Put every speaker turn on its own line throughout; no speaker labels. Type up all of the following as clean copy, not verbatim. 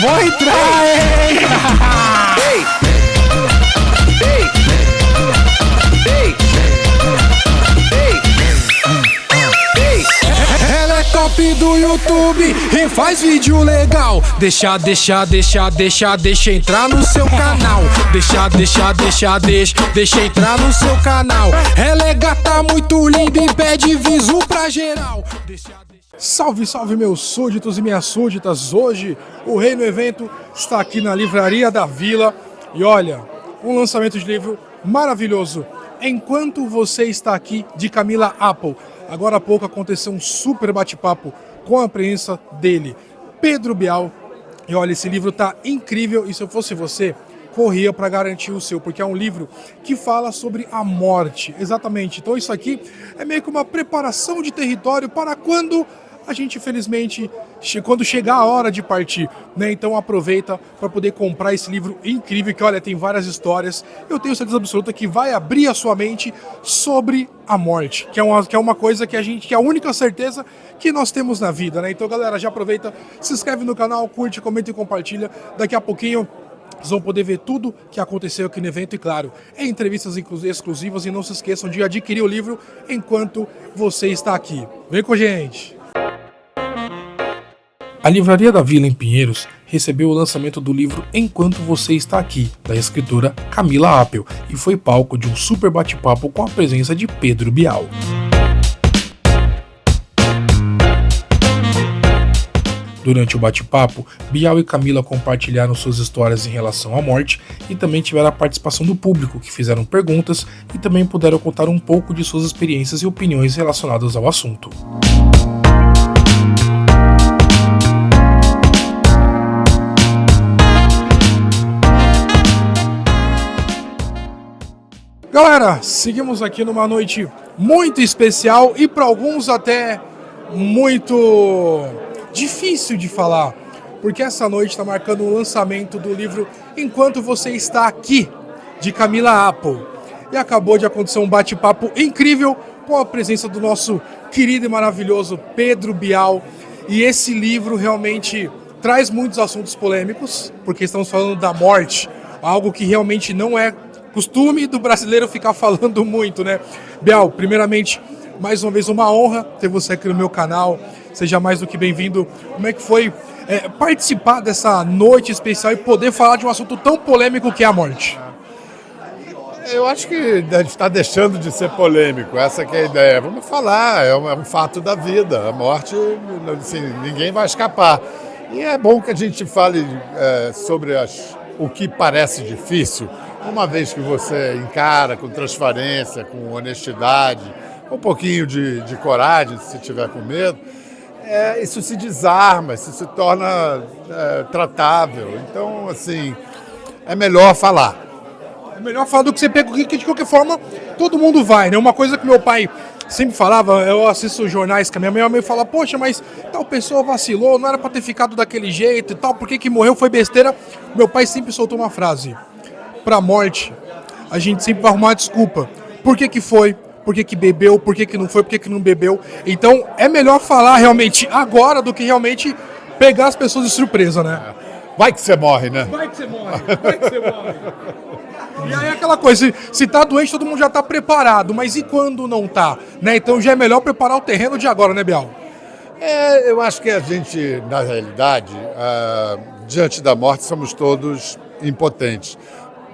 vou entrar, hein? Ela é top do YouTube e faz vídeo legal. Deixa entrar no seu canal. Deixa entrar no seu canal. Ela é gata muito linda e pede visu pra geral. Salve, salve meus súditos e minhas súditas. Hoje o Rei no Evento está aqui na Livraria da Vila. E olha, um lançamento de livro maravilhoso. Enquanto Você Está Aqui, de Camila Apple. Agora há pouco aconteceu um super bate-papo com a presença dele, Pedro Bial. E olha, esse livro tá incrível e se eu fosse você, corria para garantir o seu, porque é um livro que fala sobre a morte. Exatamente. Então isso aqui é meio que uma preparação de território para quando a gente, infelizmente, quando chegar a hora de partir, né? Então aproveita para poder comprar esse livro incrível, que olha, tem várias histórias. Eu tenho certeza absoluta que vai abrir a sua mente sobre a morte, que é uma coisa que é a única certeza que nós temos na vida, né? Então, galera, já aproveita, se inscreve no canal, curte, comenta e compartilha. Daqui a pouquinho vocês vão poder ver tudo que aconteceu aqui no evento e, claro, entrevistas exclusivas. E não se esqueçam de adquirir o livro enquanto você está aqui. Vem com a gente! A Livraria da Vila, em Pinheiros, recebeu o lançamento do livro Enquanto Você Está Aqui, da escritora Camila Apple, e foi palco de um super bate-papo com a presença de Pedro Bial. Durante o bate-papo, Bial e Camila compartilharam suas histórias em relação à morte e também tiveram a participação do público, que fizeram perguntas e também puderam contar um pouco de suas experiências e opiniões relacionadas ao assunto. Galera, seguimos aqui numa noite muito especial e para alguns até muito difícil de falar, porque essa noite está marcando o lançamento do livro Enquanto Você Está Aqui, de Camila Apple. E acabou de acontecer um bate-papo incrível com a presença do nosso querido e maravilhoso Pedro Bial. E esse livro realmente traz muitos assuntos polêmicos, porque estamos falando da morte, algo que realmente não é costume do brasileiro ficar falando muito, né? Bial, primeiramente, mais uma vez uma honra ter você aqui no meu canal. Seja mais do que bem-vindo. Como é que foi participar dessa noite especial e poder falar de um assunto tão polêmico que é a morte?
Eu acho que a gente está deixando de ser polêmico, essa que é a ideia. Vamos falar, é um fato da vida. A morte, assim, ninguém vai escapar. E é bom que a gente fale sobre o que parece difícil, uma vez que você encara com transparência, com honestidade, um pouquinho de coragem, se tiver com medo, isso se desarma, isso se torna tratável. Então, assim, é melhor falar.
É melhor falar do que você pega, que de qualquer forma todo mundo vai, né? Uma coisa que meu pai sempre falava, eu assisto jornais que a minha mãe fala, poxa, mas tal pessoa vacilou, não era pra ter ficado daquele jeito e tal, por que morreu, foi besteira. Meu pai sempre soltou uma frase: pra morte, a gente sempre vai arrumar desculpa. Por que foi? Por que bebeu? Por que não foi? Por que não bebeu? Então é melhor falar realmente agora do que realmente pegar as pessoas de surpresa, né?
Vai que você morre, né?
Vai que você morre, vai que você morre. E aí é aquela coisa, se tá doente todo mundo já tá preparado, mas e quando não tá? Né? Então já é melhor preparar o terreno de agora, né, Bial?
Eu acho que a gente, na realidade, diante da morte somos todos impotentes.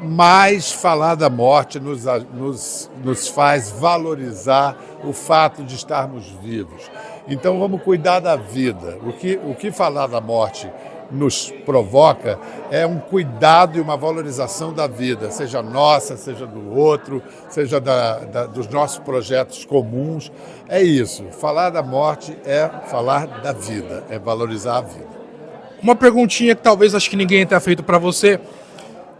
Mas falar da morte nos faz valorizar o fato de estarmos vivos. Então vamos cuidar da vida. O que falar da morte nos provoca é um cuidado e uma valorização da vida, seja nossa, seja do outro, seja dos nossos projetos comuns. É isso. Falar da morte é falar da vida, é valorizar a vida.
Uma perguntinha que talvez acho que ninguém tenha feito para você.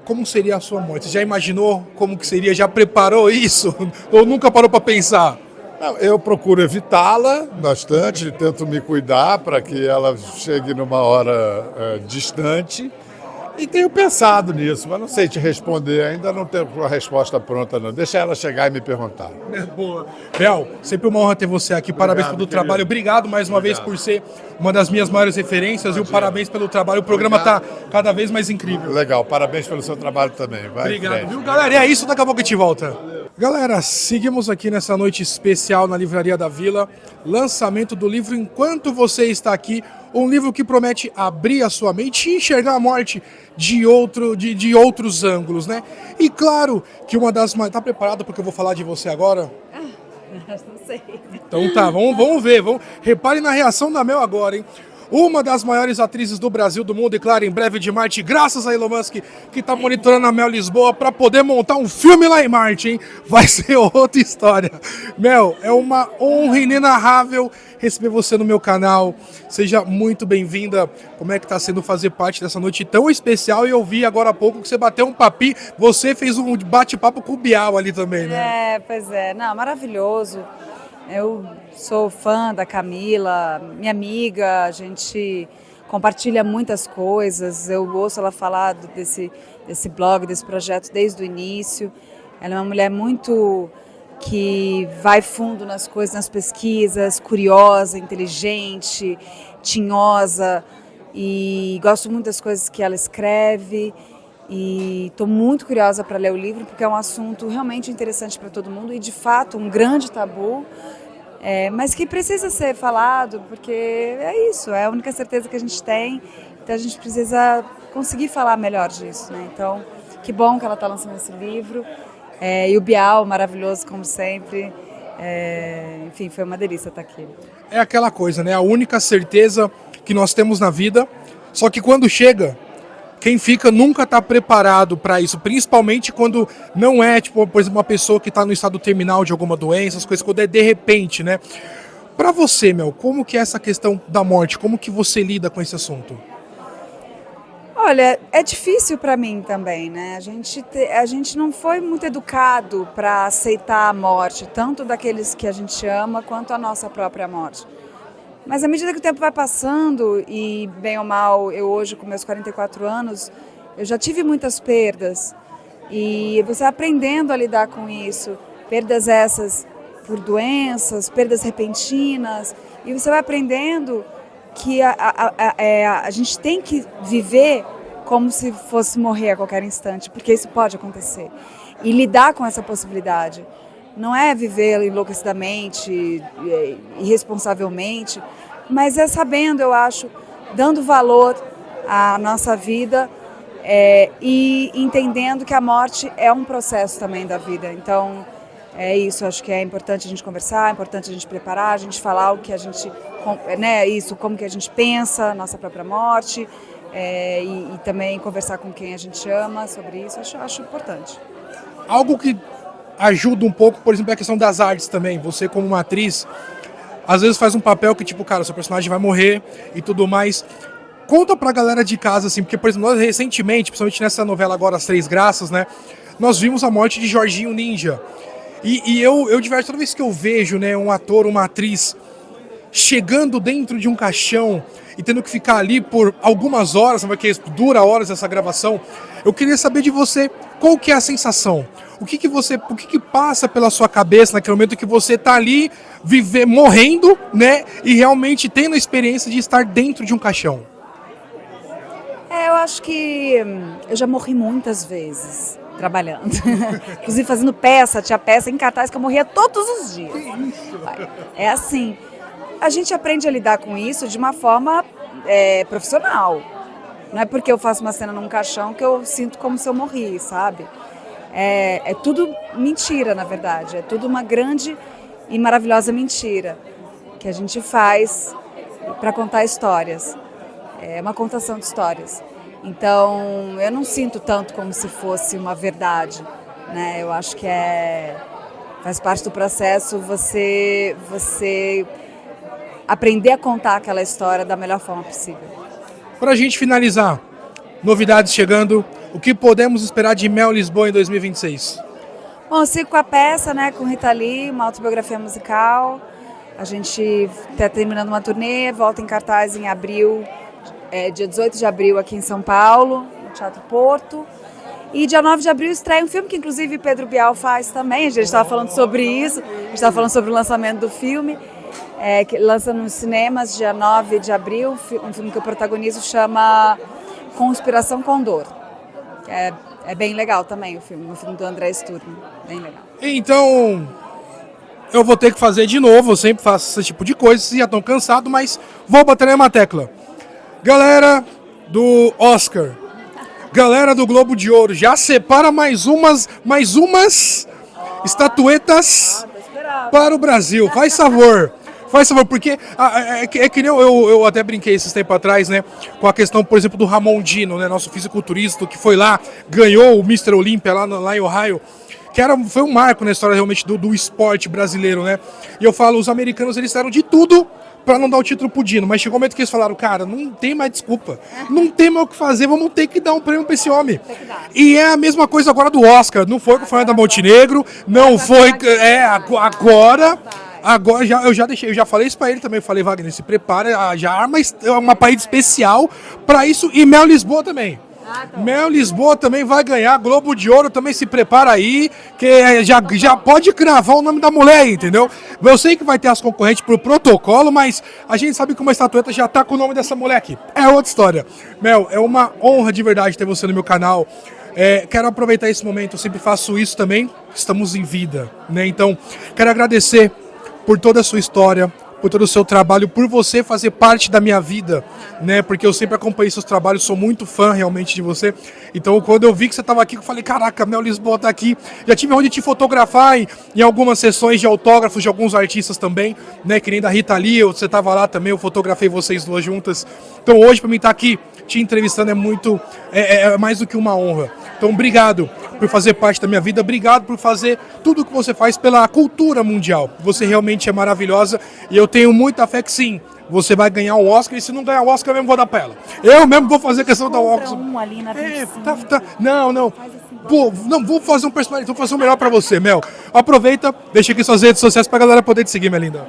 Como seria a sua morte? Você já imaginou como que seria? Já preparou isso? Ou nunca parou para pensar?
Não, eu procuro evitá-la bastante, tento me cuidar para que ela chegue numa hora distante. E tenho pensado nisso, mas não sei te responder, ainda não tenho a resposta pronta não. Deixa ela chegar e me perguntar.
Boa. Bel, sempre uma honra ter você aqui, parabéns pelo trabalho, obrigado mais uma vez por ser uma das minhas maiores referências e parabéns pelo trabalho, o programa está cada vez mais incrível.
Legal, parabéns pelo seu trabalho também. Vai,
obrigado, viu, galera? E é isso, daqui a pouco a gente volta. Galera, seguimos aqui nessa noite especial na Livraria da Vila, lançamento do livro Enquanto Você Está Aqui, um livro que promete abrir a sua mente e enxergar a morte de outros ângulos, né? E claro que uma das... Tá preparado porque eu vou falar de você agora?
Não sei.
Então tá, vamos ver. Repare na reação da Mel agora, hein? Uma das maiores atrizes do Brasil, do mundo, e claro, em breve de Marte, graças a Elon Musk, que está monitorando a Mel Lisboa para poder montar um filme lá em Marte, hein? Vai ser outra história. Mel, é uma honra inenarrável receber você no meu canal. Seja muito bem-vinda. Como é que está sendo fazer parte dessa noite tão especial? E eu vi agora há pouco que você bateu um papi, você fez um bate-papo com o Bial ali também, né?
Pois é. Não, maravilhoso. Eu sou fã da Camila, minha amiga, a gente compartilha muitas coisas, eu ouço ela falar desse blog, desse projeto desde o início. Ela é uma mulher muito que vai fundo nas coisas, nas pesquisas, curiosa, inteligente, tinhosa, e gosto muito das coisas que ela escreve. E estou muito curiosa para ler o livro, porque é um assunto realmente interessante para todo mundo e, de fato, um grande tabu, mas que precisa ser falado, porque é isso, é a única certeza que a gente tem, então a gente precisa conseguir falar melhor disso, né? Então, que bom que ela está lançando esse livro, e o Bial, maravilhoso como sempre, enfim, foi uma delícia estar aqui.
É aquela coisa, né? A única certeza que nós temos na vida, só que quando chega... Quem fica nunca está preparado para isso, principalmente quando não é, tipo, por exemplo, uma pessoa que está no estado terminal de alguma doença, as coisas, quando é de repente, né? Para você, Mel, como que é essa questão da morte? Como que você lida com esse assunto?
Olha, é difícil para mim também, né? A gente não foi muito educado para aceitar a morte, tanto daqueles que a gente ama, quanto a nossa própria morte. Mas à medida que o tempo vai passando, e bem ou mal, eu hoje com meus 44 anos, eu já tive muitas perdas. E você aprendendo a lidar com isso, perdas essas por doenças, perdas repentinas, e você vai aprendendo que a gente tem que viver como se fosse morrer a qualquer instante, porque isso pode acontecer. E lidar com essa possibilidade. Não é viver enlouquecidamente, irresponsavelmente, mas é sabendo, eu acho, dando valor à nossa vida e entendendo que a morte é um processo também da vida. Então, é isso, acho que é importante a gente conversar, é importante a gente preparar, a gente falar o que a gente, né, isso, como que a gente pensa, nossa própria morte, e também conversar com quem a gente ama sobre isso, acho importante.
Algo que ajuda um pouco, por exemplo, a questão das artes também. Você, como uma atriz, às vezes faz um papel que, tipo, cara, seu personagem vai morrer e tudo mais. Conta pra galera de casa, assim, porque, por exemplo, nós recentemente, principalmente nessa novela agora, As Três Graças, né, nós vimos a morte de Jorginho Ninja. E eu diverso, toda vez que eu vejo, né, um ator, uma atriz chegando dentro de um caixão e tendo que ficar ali por algumas horas, porque dura horas essa gravação, eu queria saber de você, qual que é a sensação? O que passa pela sua cabeça naquele momento que você tá ali morrendo, né, e realmente tendo a experiência de estar dentro de um caixão?
Eu acho que eu já morri muitas vezes trabalhando. Inclusive fazendo peça, tinha peça em cartaz que eu morria todos os dias. É assim, a gente aprende a lidar com isso de uma forma profissional. Não é porque eu faço uma cena num caixão que eu sinto como se eu morri, sabe? É tudo mentira, na verdade. É tudo uma grande e maravilhosa mentira que a gente faz para contar histórias. É uma contação de histórias. Então, eu não sinto tanto como se fosse uma verdade, né? Eu acho que faz parte do processo você aprender a contar aquela história da melhor forma possível.
Para a gente finalizar, novidades chegando, o que podemos esperar de Mel Lisboa em 2026?
Bom, eu sigo com a peça, né, com Rita Lee, uma autobiografia musical. A gente está terminando uma turnê, volta em cartaz em abril, dia 18 de abril aqui em São Paulo, Teatro Porto. E dia 9 de abril estreia um filme que inclusive Pedro Bial faz também, a gente estava falando sobre isso, a gente estava falando sobre o lançamento do filme, que lança nos cinemas dia 9 de abril, um filme que eu protagonizo chama Conspiração Condor. É bem legal também o filme do André Sturm, bem legal.
Então, eu vou ter que fazer de novo, eu sempre faço esse tipo de coisa, vocês já estão cansados, mas vou bater na mesma tecla. Galera do Oscar, galera do Globo de Ouro, já separa mais umas estatuetas para o Brasil, faz favor. Faz favor, porque é que nem eu até brinquei esses tempos atrás, né? Com a questão, por exemplo, do Ramon Dino, né? Nosso fisiculturista que foi lá, ganhou o Mr. Olympia lá em Ohio. Foi um marco na história realmente do esporte brasileiro, né? E eu falo, os americanos, eles fizeram de tudo pra não dar o título pro Dino. Mas chegou um momento que eles falaram, cara, não tem mais desculpa. Não tem mais o que fazer, vamos ter que dar um prêmio pra esse homem. E é a mesma coisa agora do Oscar. Não foi com o Fernanda Montenegro, não foi... Agora eu já falei isso pra ele também, eu falei, Wagner, se prepara, já arma uma parede especial pra isso, e Mel Lisboa também. Mel Lisboa também vai ganhar, Globo de Ouro também se prepara aí, que já pode cravar o nome da mulher aí, entendeu? Eu sei que vai ter as concorrentes pro protocolo, mas a gente sabe que uma estatueta já tá com o nome dessa mulher aqui. É outra história. Mel, é uma honra de verdade ter você no meu canal. Quero aproveitar esse momento, eu sempre faço isso também, estamos em vida, né? Então, quero agradecer por toda a sua história, por todo o seu trabalho, por você fazer parte da minha vida, né? Porque eu sempre acompanhei seus trabalhos, sou muito fã realmente de você. Então, quando eu vi que você estava aqui, eu falei, caraca, Mel Lisboa tá aqui. Já tive onde te fotografar em algumas sessões de autógrafos de alguns artistas também, né? Que nem da Rita Lee, você estava lá também, eu fotografei vocês duas juntas. Então, hoje, para mim estar aqui te entrevistando é mais do que uma honra. Então, obrigado por fazer parte da minha vida, obrigado por fazer tudo o que você faz pela cultura mundial. Você realmente é maravilhosa e eu tenho muita fé que sim, você vai ganhar um Oscar, e se não ganhar o Oscar eu mesmo vou dar pra ela. Eu mesmo vou fazer questão da Oscar.
Ali na
Não. Pô, não, vou fazer um personagem, vou fazer o melhor pra você, Mel. Aproveita, deixa aqui suas redes sociais pra galera poder te seguir, minha linda.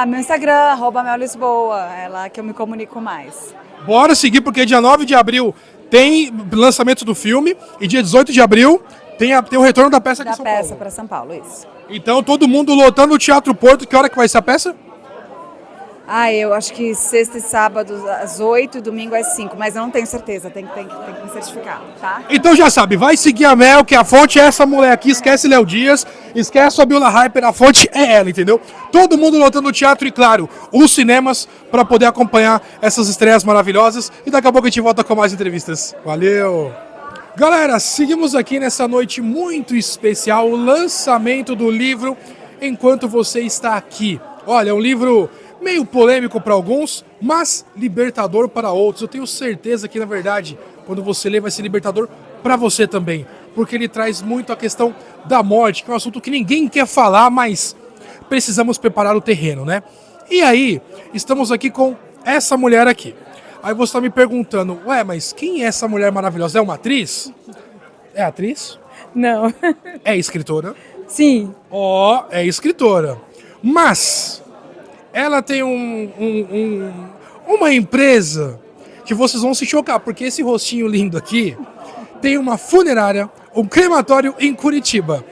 Meu Instagram, @MelLisboa, é lá que eu me comunico mais.
Bora seguir, porque dia 9 de abril tem lançamento do filme e dia 18 de abril tem o retorno da peça aqui em São Paulo.
Da peça para São Paulo, isso.
Então todo mundo lotando o Teatro Porto. Que hora que vai ser a peça?
Eu acho que sexta e sábado às 8 e domingo às 5, mas eu não tenho certeza, tem que me certificar, tá?
Então já sabe, vai seguir a Mel, que a fonte é essa mulher aqui, esquece Léo Dias, esquece a Biola Hyper, a fonte é ela, entendeu? Todo mundo lotando o teatro e, claro, os cinemas para poder acompanhar essas estreias maravilhosas. E daqui a pouco a gente volta com mais entrevistas. Valeu! Galera, seguimos aqui nessa noite muito especial, o lançamento do livro Enquanto Você Está Aqui. Olha, é um livro meio polêmico para alguns, mas libertador para outros. Eu tenho certeza que, na verdade, quando você lê, vai ser libertador para você também. Porque ele traz muito a questão da morte, que é um assunto que ninguém quer falar, mas precisamos preparar o terreno, né? E aí, estamos aqui com essa mulher aqui. Aí você está me perguntando, mas quem é essa mulher maravilhosa? É uma atriz? É atriz?
Não.
É escritora?
Sim.
É escritora. Mas ela tem uma empresa que vocês vão se chocar, porque esse rostinho lindo aqui tem uma funerária, um crematório em Curitiba.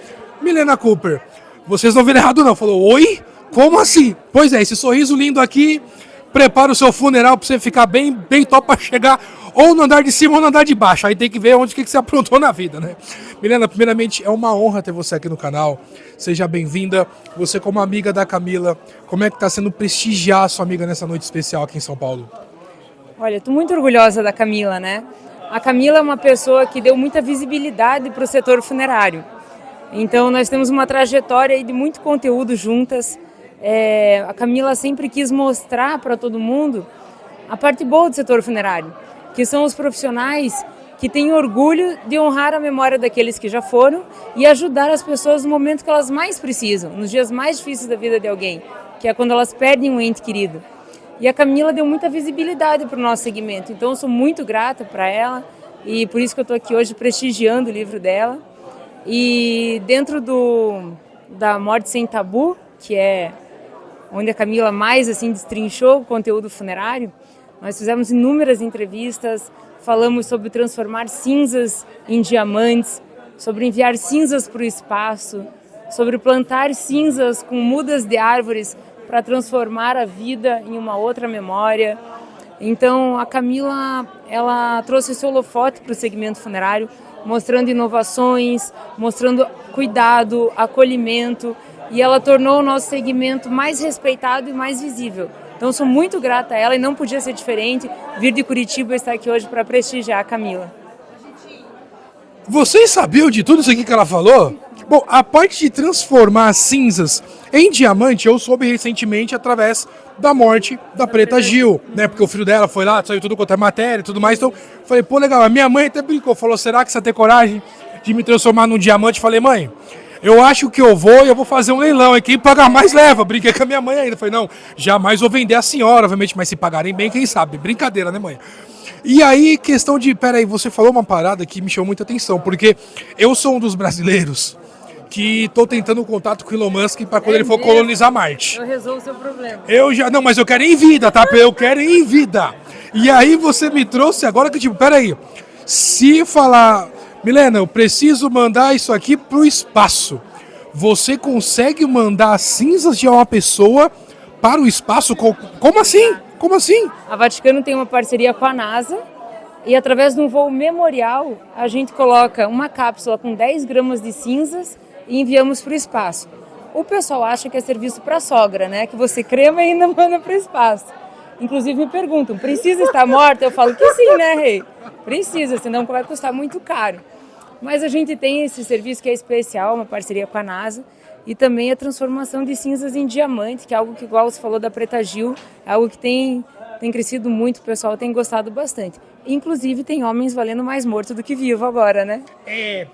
Milena Cooper, vocês não viram errado não, falou, oi? Como assim? Pois é, esse sorriso lindo aqui, prepara o seu funeral para você ficar bem top para chegar ou no andar de cima ou no andar de baixo. Aí tem que ver onde que você aprontou na vida, né? Milena, primeiramente, é uma honra ter você aqui no canal. Seja bem-vinda. Você como amiga da Camila, como é que está sendo prestigiar a sua amiga nessa noite especial aqui em São Paulo?
Olha, estou muito orgulhosa da Camila, né? A Camila é uma pessoa que deu muita visibilidade para o setor funerário. Então, nós temos uma trajetória aí de muito conteúdo juntas. A Camila sempre quis mostrar para todo mundo a parte boa do setor funerário, que são os profissionais que têm orgulho de honrar a memória daqueles que já foram e ajudar as pessoas no momento que elas mais precisam, nos dias mais difíceis da vida de alguém, que é quando elas perdem um ente querido. E a Camila deu muita visibilidade para o nosso segmento, então eu sou muito grata para ela e por isso que eu estou aqui hoje prestigiando o livro dela. E dentro da Morte Sem Tabu, que é onde a Camila mais assim destrinchou o conteúdo funerário, nós fizemos inúmeras entrevistas, falamos sobre transformar cinzas em diamantes, sobre enviar cinzas para o espaço, sobre plantar cinzas com mudas de árvores para transformar a vida em uma outra memória. Então, a Camila, ela trouxe esse holofote para o segmento funerário, mostrando inovações, mostrando cuidado, acolhimento, e ela tornou o nosso segmento mais respeitado e mais visível. Então, sou muito grata a ela e não podia ser diferente vir de Curitiba e estar aqui hoje para prestigiar a Camila.
Vocês sabiam de tudo isso aqui que ela falou? Bom, a parte de transformar as cinzas em diamante eu soube recentemente através da morte da Preta Gil, né? Porque o filho dela foi lá, saiu tudo quanto é matéria e tudo mais. Então, falei, pô, legal. A minha mãe até brincou, falou, será que você tem coragem de me transformar num diamante? Falei, mãe, eu acho que eu vou fazer um leilão, e quem pagar mais leva. Brinquei com a minha mãe ainda. Falei, não, jamais vou vender a senhora, obviamente, mas se pagarem bem, quem sabe? Brincadeira, né, mãe? E aí, questão de, peraí, você falou uma parada que me chamou muita atenção, porque eu sou um dos brasileiros que estou tentando contato com o Elon Musk para quando ele for colonizar Marte.
Eu resolvo o seu problema.
Não, mas eu quero ir em vida, tá? Eu quero ir em vida. E aí você me trouxe agora que, tipo, peraí, se falar, Milena, eu preciso mandar isso aqui pro espaço, você consegue mandar as cinzas de uma pessoa para o espaço? Como assim? Como assim?
A Vaticano tem uma parceria com a NASA e através de um voo memorial a gente coloca uma cápsula com 10 gramas de cinzas e enviamos para o espaço. O pessoal acha que é serviço para sogra, né? Que você crema e ainda manda para o espaço. Inclusive me perguntam, precisa estar morta? Eu falo que sim, né, Rei? Precisa, senão vai custar muito caro. Mas a gente tem esse serviço que é especial, uma parceria com a NASA, e também a transformação de cinzas em diamante, que é algo que, igual você falou da Preta Gil, é algo que tem crescido muito, o pessoal tem gostado bastante. Inclusive, tem homens valendo mais morto do que vivo agora, né?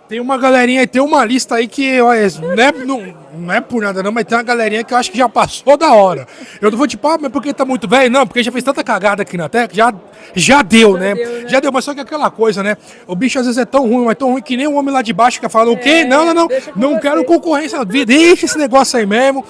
Tem uma galerinha, tem uma lista aí que, olha, não é por nada não, mas tem uma galerinha que eu acho que já passou da hora. Eu não vou tipo, mas porque tá muito velho? Não, porque já fez tanta cagada aqui na Terra que já deu, né? Já deu, mas só que aquela coisa, né? O bicho às vezes é tão ruim, mas tão ruim que nem o homem lá de baixo que fala, o quê? Não quero concorrência, deixa esse negócio aí mesmo.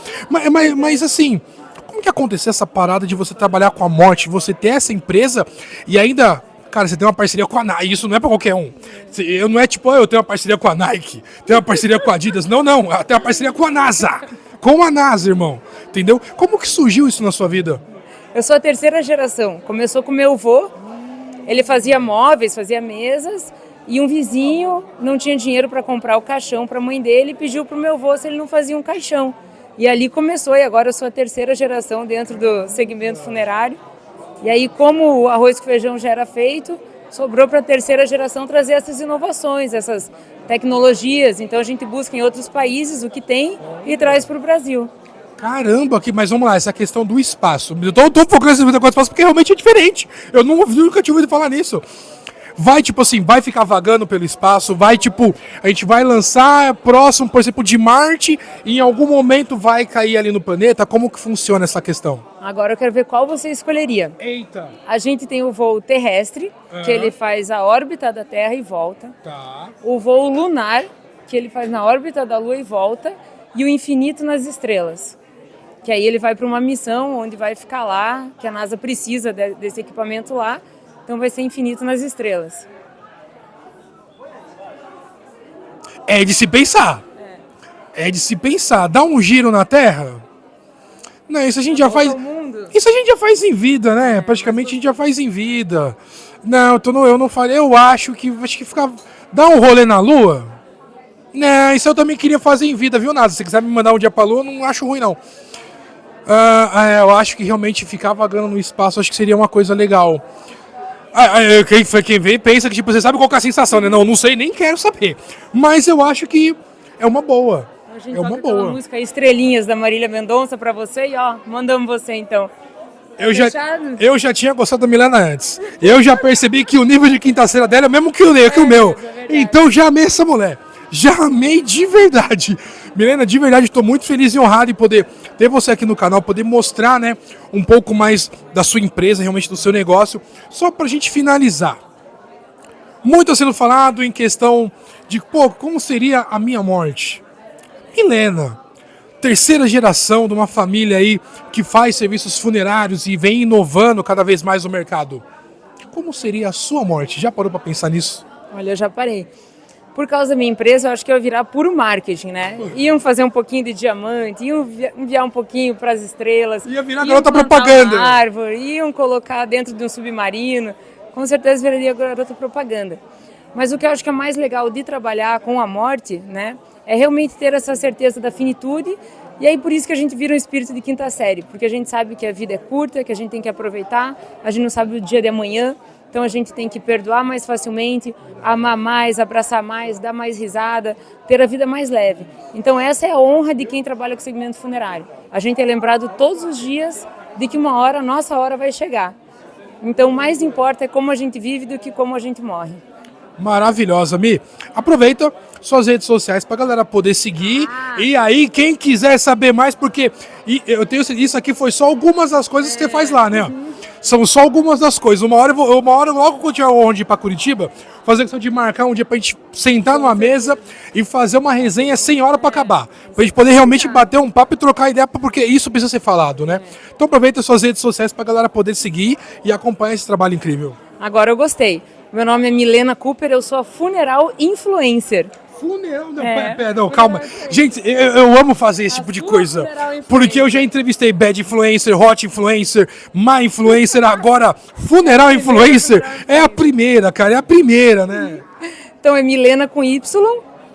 Mas assim, como que aconteceu essa parada de você trabalhar com a morte, você ter essa empresa e ainda... Cara, você tem uma parceria com a Nike, isso não é pra qualquer um. Eu não é tipo, eu tenho uma parceria com a Nike, tenho uma parceria com a Adidas. Não, eu tenho uma parceria com a NASA. Com a NASA, irmão. Entendeu? Como que surgiu isso na sua vida?
Eu sou a terceira geração. Começou com meu avô, ele fazia móveis, fazia mesas, e um vizinho não tinha dinheiro para comprar o caixão para a mãe dele e pediu pro meu avô se ele não fazia um caixão. E ali começou, e agora eu sou a terceira geração dentro do segmento funerário. E aí, como o arroz com feijão já era feito, sobrou para a terceira geração trazer essas inovações, essas tecnologias. Então, a gente busca em outros países o que tem e traz para o Brasil.
Caramba, mas vamos lá, essa questão do espaço. Eu tô focando nesse negócio do espaço porque realmente é diferente. Eu nunca tinha ouvido falar nisso. Vai, tipo assim, vai ficar vagando pelo espaço, vai, tipo, a gente vai lançar próximo, por exemplo, de Marte, e em algum momento vai cair ali no planeta. Como que funciona essa questão?
Agora eu quero ver qual você escolheria.
Eita!
A gente tem o voo terrestre, que ele faz a órbita da Terra e volta.
Tá.
O voo lunar, que ele faz na órbita da Lua e volta. E o infinito nas estrelas, que aí ele vai para uma missão onde vai ficar lá, que a NASA precisa desse equipamento lá. Então vai ser infinito nas estrelas.
É de se pensar. É de se pensar. Dá um giro na Terra? Não, isso a gente já faz. Isso a gente já faz em vida, né? Praticamente a gente já faz em vida. Não, eu não falei. Eu acho que ficar. Dar um rolê na Lua? Não, isso eu também queria fazer em vida, viu, NASA? Se você quiser me mandar um dia pra Lua, eu não acho ruim, não. Eu acho que realmente ficar vagando no espaço, acho que seria uma coisa legal. Quem vê pensa que, tipo, você sabe qual que é a sensação, né? Não sei, nem quero saber. Mas eu acho que é uma boa.
A gente toca aquela música Estrelinhas, da Marília Mendonça, pra você e, mandamos você, então.
Eu já tinha gostado da Milena antes. Eu já percebi que o nível de quinta-feira dela é o mesmo que o meu. Então já amei essa mulher. Já amei de verdade. Milena, de verdade, estou muito feliz e honrado em poder ter você aqui no canal, poder mostrar, né, um pouco mais da sua empresa, realmente do seu negócio. Só para a gente finalizar. Muito está sendo falado em questão de, como seria a minha morte? Milena, terceira geração de uma família aí que faz serviços funerários e vem inovando cada vez mais no mercado. como seria a sua morte? Já parou para pensar nisso?
Olha, eu já parei. Por causa da minha empresa, eu acho que eu ia virar puro marketing, né? Iam fazer um pouquinho de diamante, iam enviar um pouquinho para as estrelas.
Ia virar
iam
garota
plantar
propaganda.
uma árvore, iam colocar dentro de um submarino. Com certeza viraria garota propaganda. Mas o que eu acho que é mais legal de trabalhar com a morte, né? É realmente ter essa certeza da finitude. E aí por isso que a gente vira um espírito de quinta série. Porque a gente sabe que a vida é curta, que a gente tem que aproveitar. A gente não sabe o dia de amanhã. Então a gente tem que perdoar mais facilmente, amar mais, abraçar mais, dar mais risada, ter a vida mais leve. Então essa é a honra de quem trabalha com o segmento funerário. A gente é lembrado todos os dias de que uma hora, a nossa hora vai chegar. Então o mais importa é como a gente vive do que como a gente morre.
Maravilhosa, Mi. Aproveita suas redes sociais pra galera poder seguir. E aí, quem quiser saber mais, porque eu tenho isso aqui foi só algumas das coisas que você faz lá, né? São só algumas das coisas. Uma hora logo que eu tiver onde ir pra Curitiba, fazer questão de marcar um dia pra gente sentar numa mesa e fazer uma resenha sem hora pra acabar. Pra gente poder realmente bater um papo e trocar ideia, porque isso precisa ser falado, né? Então aproveita suas redes sociais pra galera poder seguir e acompanhar esse trabalho incrível.
Agora eu gostei. Meu nome é Milena Cooper, eu sou a funeral influencer.
Funeral, não, calma. Gente, eu amo fazer esse tipo de coisa. Porque eu já entrevistei bad influencer, hot influencer, má influencer, agora funeral influencer é a primeira, cara, é a primeira, né?
Então é Milena com Y,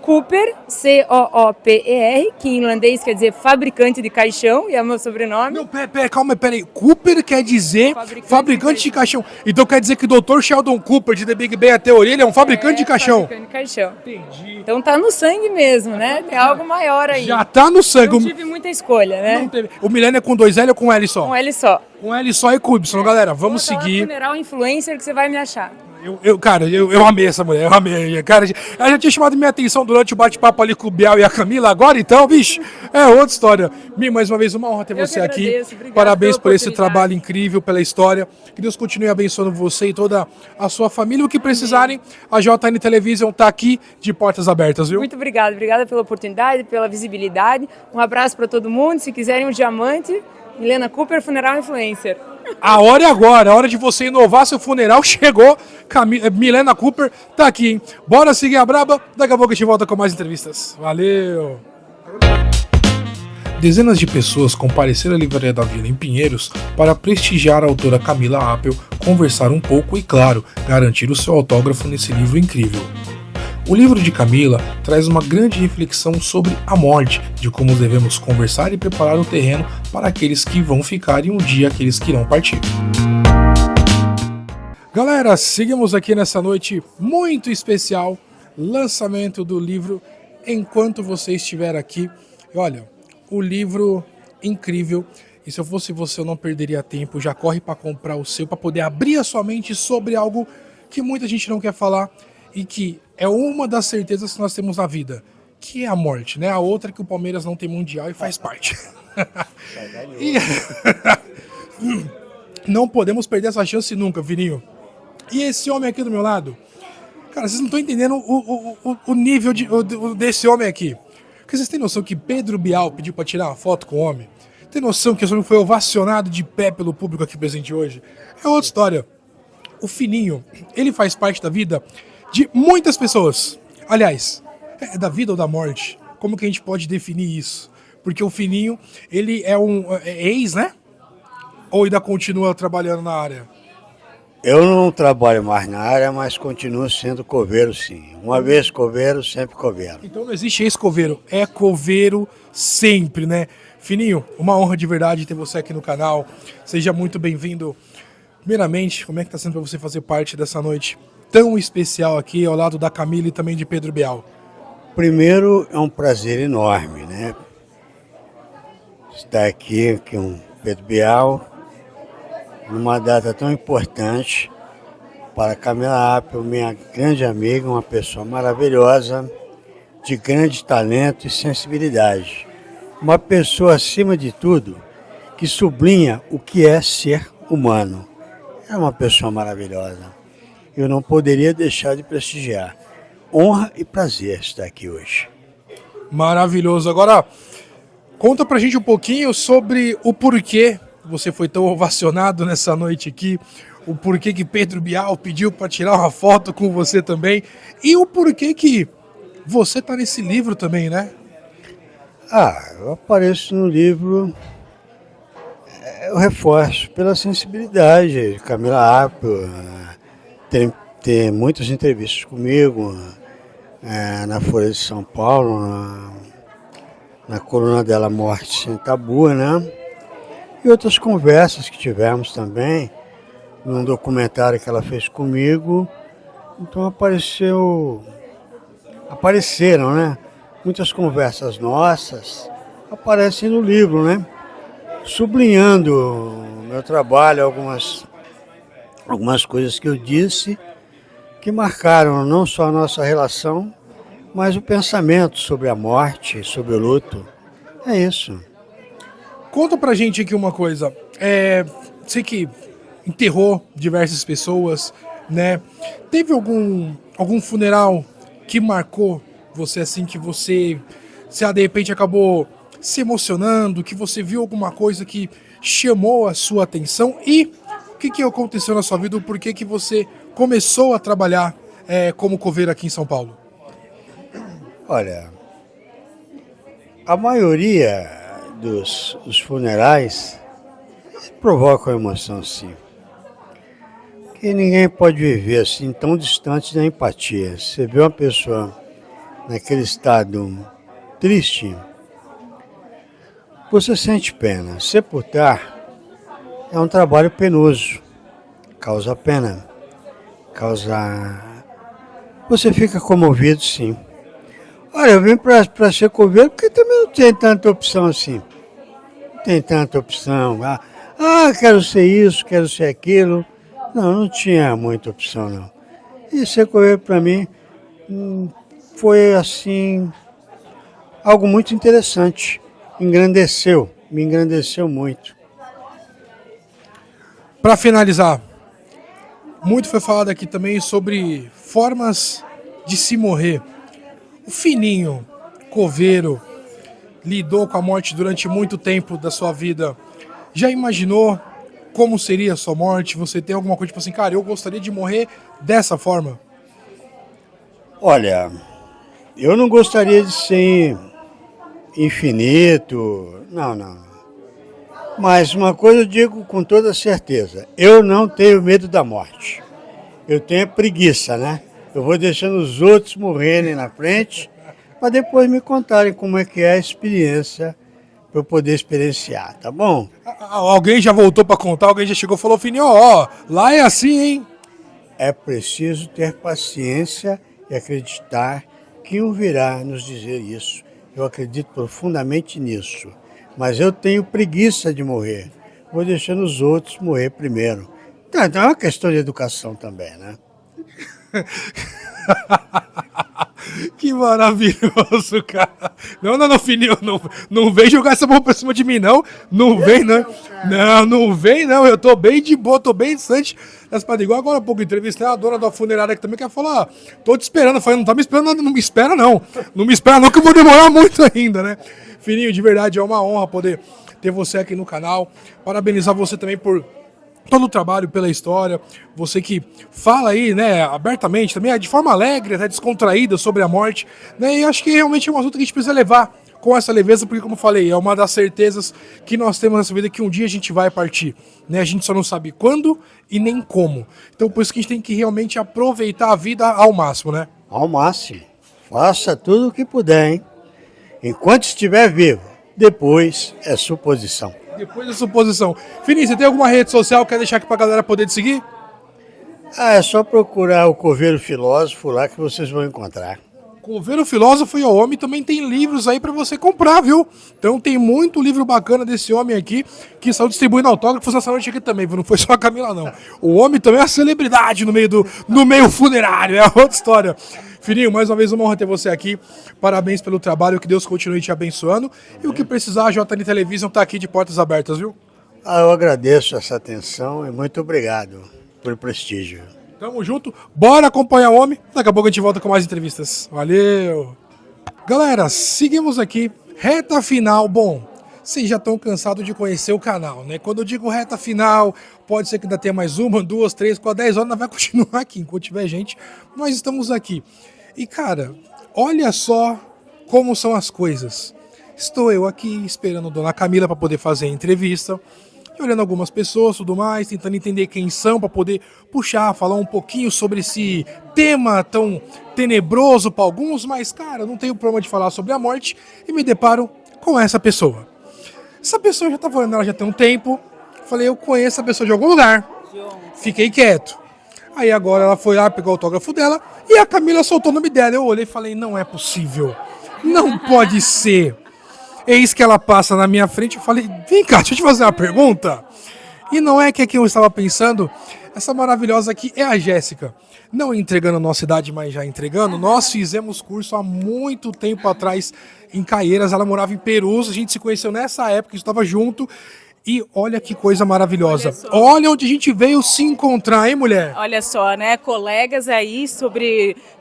Cooper, C-O-O-P-E-R, que em irlandês quer dizer fabricante de caixão, e é o meu sobrenome.
Não, peraí. Cooper quer dizer fabricante de caixão. Então quer dizer que o Dr. Sheldon Cooper, de The Big Bang até a orelha, é um fabricante de caixão.
Fabricante de caixão.
Entendi.
Então tá no sangue mesmo, né? Tem algo maior aí.
Já tá no sangue.
Não tive muita escolha, né?
Não teve. O Milena é com 2 L ou com L só?
Com L só.
Com L só e com Y, galera. Vamos seguir.
Funeral influencer que você vai me achar.
Eu amei essa mulher, eu amei. Cara, ela já tinha chamado minha atenção durante o bate-papo ali com o Bial e a Camila, agora então, bicho, é outra história. Mi, mais uma vez, uma honra ter você aqui.
Obrigada.
Parabéns por esse trabalho incrível, pela história. Que Deus continue abençoando você e toda a sua família. O que precisarem, a JN Television tá aqui de portas abertas, viu?
Muito obrigada pela oportunidade, pela visibilidade. Um abraço para todo mundo. Se quiserem um diamante, Milena Cooper, Funeral Influencer.
A hora é agora, a hora de você inovar seu funeral chegou. Milena Cooper tá aqui, hein? Bora seguir a braba, daqui a pouco a gente volta com mais entrevistas. Valeu! Dezenas de pessoas compareceram à Livraria da Vila em Pinheiros para prestigiar a autora Camila Apple, conversar um pouco e, claro, garantir o seu autógrafo nesse livro incrível. O livro de Camila traz uma grande reflexão sobre a morte, de como devemos conversar e preparar o terreno para aqueles que vão ficar e um dia aqueles que irão partir. Galera, seguimos aqui nessa noite muito especial, lançamento do livro Enquanto Você Estiver Aqui. Olha, o livro incrível, e se eu fosse você eu não perderia tempo, já corre para comprar o seu, para poder abrir a sua mente sobre algo que muita gente não quer falar e que é uma das certezas que nós temos na vida, que é a morte, né? A outra é que o Palmeiras não tem mundial e faz parte. E... não podemos perder essa chance nunca, Vininho. E esse homem aqui do meu lado, cara, vocês não estão entendendo o nível desse homem aqui. Porque vocês têm noção que Pedro Bial pediu para tirar uma foto com o homem? Tem noção que esse homem foi ovacionado de pé pelo público aqui presente hoje? É outra história. O Fininho, ele faz parte da vida de muitas pessoas. Aliás, é da vida ou da morte? Como que a gente pode definir isso? Porque o Fininho, ele é ex, né? Ou ainda continua trabalhando na área?
Eu não trabalho mais na área, mas continuo sendo coveiro, sim. Uma vez coveiro, sempre coveiro.
Então não existe ex-coveiro, é coveiro sempre, né? Fininho, uma honra de verdade ter você aqui no canal. Seja muito bem-vindo. Primeiramente, como é que está sendo para você fazer parte dessa noite tão especial aqui, ao lado da Camila e também de Pedro Bial?
Primeiro, é um prazer enorme, né? Estar aqui com Pedro Bial, numa data tão importante para Camila Apple, minha grande amiga, uma pessoa maravilhosa, de grande talento e sensibilidade. Uma pessoa, acima de tudo, que sublinha o que é ser humano. É uma pessoa maravilhosa. Eu não poderia deixar de prestigiar. Honra e prazer estar aqui hoje.
Maravilhoso. Agora, conta pra gente um pouquinho sobre o porquê você foi tão ovacionado nessa noite aqui. o porquê que Pedro Bial pediu para tirar uma foto com você também e o porquê que você tá nesse livro também, né?
Eu apareço no livro, eu reforço pela sensibilidade de Camila Apio, tem muitas entrevistas comigo, na Folha de São Paulo, na coluna dela Morte Sem Tabu, né? E outras conversas que tivemos também, num documentário que ela fez comigo. Então apareceram, né? Muitas conversas nossas aparecem no livro, né? Sublinhando o meu trabalho, algumas coisas que eu disse que marcaram não só a nossa relação, mas o pensamento sobre a morte, sobre o luto. É isso.
Conta pra gente aqui uma coisa. Sei que enterrou diversas pessoas, né? Teve algum funeral que marcou você, assim, que você de repente acabou se emocionando, que você viu alguma coisa que chamou a sua atenção? E o que aconteceu na sua vida? Por que você começou a trabalhar como coveiro aqui em São Paulo?
Olha, a maioria dos funerais provocam emoção, sim. Que ninguém pode viver assim tão distante da empatia. Você vê uma pessoa naquele estado triste, você sente pena. Sepultar é um trabalho penoso, causa pena, você fica comovido, sim. Olha, eu vim para ser coveiro porque também não tem tanta opção assim. Não tem tanta opção. Quero ser isso, quero ser aquilo. Não tinha muita opção, não. E ser coveiro para mim foi, assim, algo muito interessante. Me engrandeceu muito.
Para finalizar, muito foi falado aqui também sobre formas de se morrer. O Fininho, coveiro, lidou com a morte durante muito tempo da sua vida. Já imaginou como seria a sua morte? Você tem alguma coisa tipo assim, cara, eu gostaria de morrer dessa forma?
Olha, eu não gostaria de ser infinito, não. Mas uma coisa eu digo com toda certeza, eu não tenho medo da morte. Eu tenho preguiça, né? Eu vou deixando os outros morrerem na frente para depois me contarem como é que é a experiência para eu poder experienciar, tá bom?
Alguém já voltou para contar, alguém já chegou e falou, Fininho, lá é assim, hein?
É preciso ter paciência e acreditar que um virá nos dizer isso. Eu acredito profundamente nisso. Mas eu tenho preguiça de morrer. Vou deixando os outros morrer primeiro. Então é uma questão de educação também, né?
Que maravilhoso, cara. Não, Fininho, não vem jogar essa mão pra cima de mim, não. Não vem, não. Não vem, não. Eu tô bem de boa, tô bem distante. Igual agora há pouco, entrevistei a dona da funerária que também quer falar, tô te esperando. Eu falei, não tá me esperando nada, não me espera, não. Não me espera, não, que eu vou demorar muito ainda, né? Fininho, de verdade, é uma honra poder ter você aqui no canal. Parabenizar você também por todo o trabalho, pela história, você que fala aí, né, abertamente, também de forma alegre, até descontraída sobre a morte, né, e acho que realmente é um assunto que a gente precisa levar com essa leveza, porque como eu falei, é uma das certezas que nós temos nessa vida, que um dia a gente vai partir, né, a gente só não sabe quando e nem como, então por isso que a gente tem que realmente aproveitar a vida ao máximo, né?
Ao máximo, faça tudo o que puder, hein? Enquanto estiver vivo, depois é suposição.
Depois da suposição. Fininho, você tem alguma rede social que quer deixar aqui pra galera poder te seguir?
É só procurar o Coveiro Filósofo lá que vocês vão encontrar.
Coveiro Filósofo e o homem também tem livros aí pra você comprar, viu? Então tem muito livro bacana desse homem aqui, que saiu distribuindo autógrafos nessa noite aqui também, viu? Não foi só a Camila, não. O homem também é uma celebridade no meio funerário, é outra história. Fininho, mais uma vez uma honra ter você aqui. Parabéns pelo trabalho, que Deus continue te abençoando. E o que precisar, a JN Television tá aqui de portas abertas, viu?
Eu agradeço essa atenção e muito obrigado pelo prestígio.
Tamo junto. Bora acompanhar o homem. Daqui a pouco a gente volta com mais entrevistas. Valeu! Galera, seguimos aqui. Reta final. Bom, vocês já estão cansados de conhecer o canal, né? Quando eu digo reta final, pode ser que ainda tenha mais uma, 2, 3, 4, 10 horas, nós vai continuar aqui. Enquanto tiver gente, nós estamos aqui. E, cara, olha só como são as coisas. Estou eu aqui esperando a dona Camila para poder fazer a entrevista, e olhando algumas pessoas, tudo mais, tentando entender quem são para poder puxar, falar um pouquinho sobre esse tema tão tenebroso para alguns, mas, cara, não tenho problema de falar sobre a morte e me deparo com essa pessoa. Essa pessoa, eu já estava olhando ela já tem um tempo, falei, eu conheço essa pessoa de algum lugar, fiquei quieto. Aí agora ela foi lá, pegou o autógrafo dela e a Camila soltou o nome dela. Eu olhei e falei, não é possível, não pode ser. Eis que ela passa na minha frente, eu falei, vem cá, deixa eu te fazer uma pergunta. E não é que é quem eu estava pensando, essa maravilhosa aqui é a Jéssica. Não entregando a nossa idade, mas já entregando, nós fizemos curso há muito tempo atrás em Caieiras, ela morava em Perus, a gente se conheceu nessa época, a gente estava junto. E olha que coisa maravilhosa. Olha onde a gente veio se encontrar, hein, mulher?
Olha só, né? Colegas aí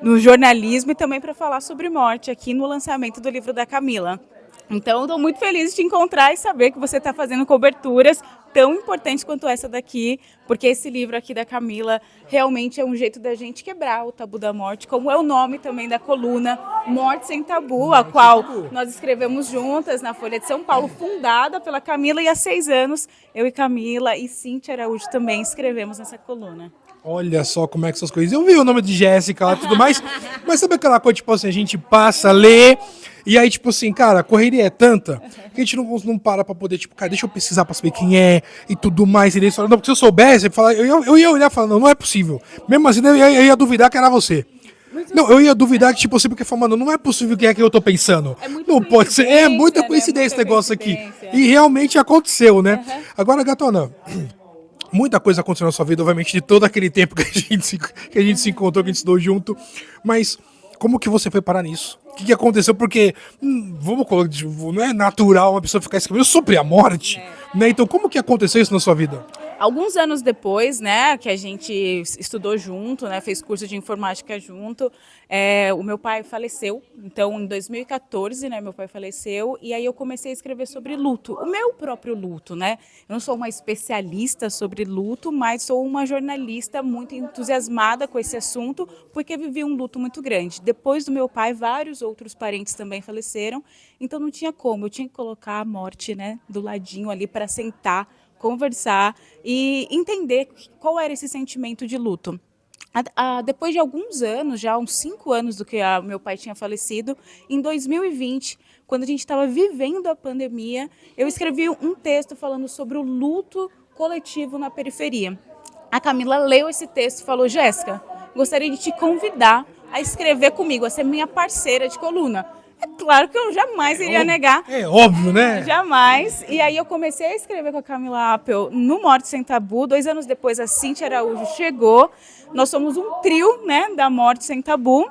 no jornalismo e também para falar sobre morte aqui no lançamento do livro da Camila. Então, estou muito feliz de te encontrar e saber que você está fazendo coberturas tão importantes quanto essa daqui, porque esse livro aqui da Camila realmente é um jeito da gente quebrar o tabu da morte, como é o nome também da coluna Morte Sem Tabu, a qual nós escrevemos juntas na Folha de São Paulo, fundada pela Camila, e há 6 anos eu e Camila e Cíntia Araújo também escrevemos nessa coluna.
Olha só como é que essas coisas... Eu vi o nome de Jéssica lá e tudo mais, mas sabe aquela coisa, tipo assim, a gente passa, lê, e aí, tipo assim, cara, a correria é tanta que a gente não para pra poder, tipo, cara, deixa eu pesquisar pra saber quem é e tudo mais. E eles falam, não, porque se eu soubesse, eu ia olhar e falar, não é possível. Mesmo assim, eu ia duvidar que era você. Não, eu ia duvidar que, tipo assim, porque falando, não é possível que é que eu tô pensando. Não pode ser, é muita coincidência esse negócio aqui. E realmente aconteceu, né? Agora, gatona... Muita coisa aconteceu na sua vida, obviamente, de todo aquele tempo que a gente se encontrou, que a gente estudou junto. Mas como que você foi parar nisso? O que aconteceu? Porque, vamos colocar, não é natural uma pessoa ficar escrevendo sobre a morte, né? Então, como que aconteceu isso na sua vida?
Alguns anos depois, né, que a gente estudou junto, né, fez curso de informática junto, o meu pai faleceu. Então, em 2014, né, meu pai faleceu, e aí eu comecei a escrever sobre luto, o meu próprio luto, né? Eu não sou uma especialista sobre luto, mas sou uma jornalista muito entusiasmada com esse assunto, porque vivi um luto muito grande. Depois do meu pai, vários outros parentes também faleceram, então não tinha como, eu tinha que colocar a morte, né, do ladinho ali para sentar, conversar e entender qual era esse sentimento de luto. Depois de alguns anos, já uns 5 anos do que meu pai tinha falecido, em 2020, quando a gente estava vivendo a pandemia, eu escrevi um texto falando sobre o luto coletivo na periferia. A Camila leu esse texto e falou, Jéssica, gostaria de te convidar a escrever comigo, a ser minha parceira de coluna. É claro que eu jamais iria negar.
É óbvio, né?
Jamais. E aí eu comecei a escrever com a Camila Appel no Morte Sem Tabu. 2 anos depois a Cíntia Araújo chegou. Nós somos um trio, né, da Morte Sem Tabu.